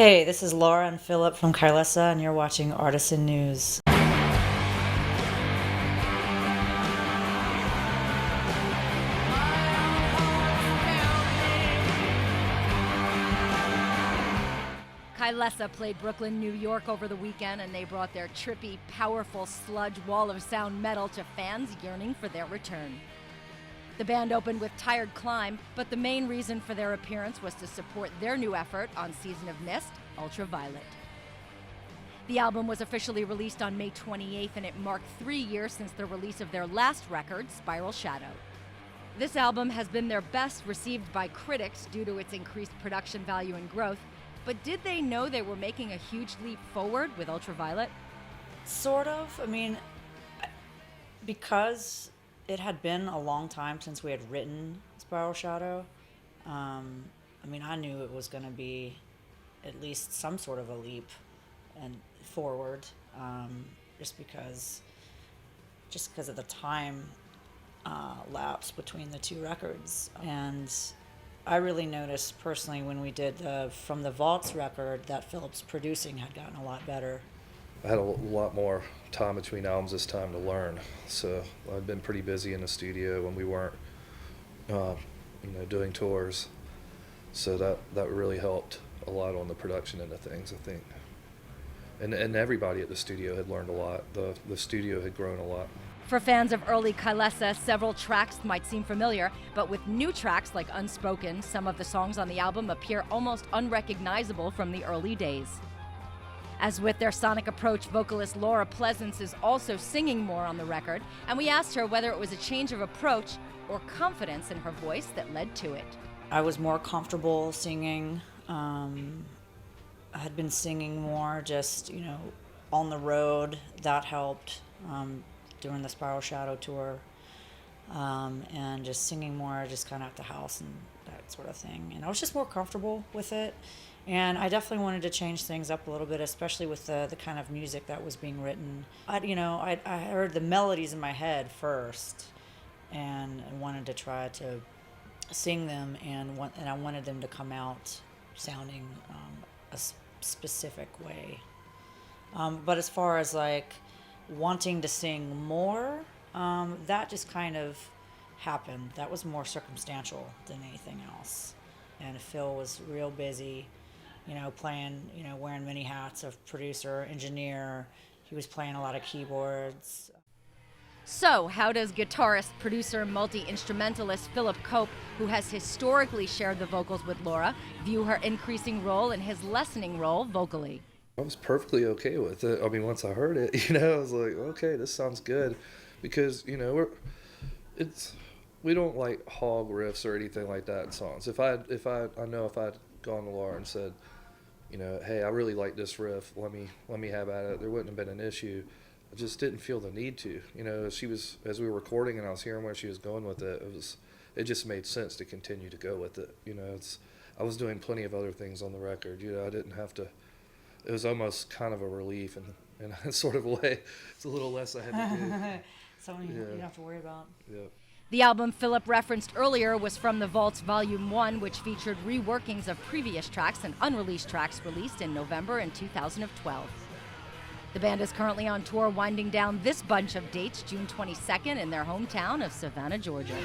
Hey, this is Laura and Philip from Kylesa, and you're watching Artisan News. Kylesa played Brooklyn, New York over the weekend, and they brought their trippy, powerful sludge wall of sound metal to fans yearning for their return. The band opened with Tired Climb, but the main reason for their appearance was to support their new effort on Season of Mist, Ultraviolet. The album was officially released on May 28th, and it marked 3 years since the release of their last record, Spiral Shadow. This album has been their best received by critics due to its increased production value and growth, but did they know they were making a huge leap forward with Ultraviolet? Sort of. I mean, because it had been a long time since we had written Spiral Shadow, I knew it was going to be at least some sort of a leap and forward, just because of the time lapse between the two records. And I really noticed personally when we did From the Vaults record that Philip's producing had gotten a lot better. I had a lot more time between albums this time to learn, so I'd been pretty busy in the studio when we weren't, doing tours. So that really helped a lot on the production end of things, I think. And everybody at the studio had learned a lot. The studio had grown a lot. For fans of early Kylesa, several tracks might seem familiar, but with new tracks like Unspoken, some of the songs on the album appear almost unrecognizable from the early days. As with their sonic approach, vocalist Laura Pleasance is also singing more on the record, and we asked her whether it was a change of approach or confidence in her voice that led to it. I was more comfortable singing. I had been singing more just, on the road. That helped during the Spiral Shadow tour. And just singing more just kind of at the house and that sort of thing. And I was just more comfortable with it. And I definitely wanted to change things up a little bit, especially with the kind of music that was being written. I heard the melodies in my head first, and I wanted to try to sing them, and I wanted them to come out sounding a specific way. But as far as like wanting to sing more, that just kind of happened. That was more circumstantial than anything else. And Phil was real busy, playing, wearing many hats of producer, engineer. He was playing a lot of keyboards. So, how does guitarist, producer, multi-instrumentalist Philip Cope, who has historically shared the vocals with Laura, view her increasing role and his lessening role vocally? I was perfectly okay with it. Once I heard it, I was like, okay, this sounds good, because we don't like hog riffs or anything like that in songs. If I'd gone to Laura and said, hey, I really like this riff, let me have at it, there wouldn't have been an issue. I just didn't feel the need to. As we were recording and I was hearing where she was going with it, it just made sense to continue to go with it. I was doing plenty of other things on the record. I didn't have to. It was almost kind of a relief in a sort of way. It's a little less I had to do. Something you don't have to worry about. Yeah. The album Philip referenced earlier was From the Vaults Volume 1, which featured reworkings of previous tracks and unreleased tracks released in November in 2012. The band is currently on tour, winding down this bunch of dates June 22nd in their hometown of Savannah, Georgia.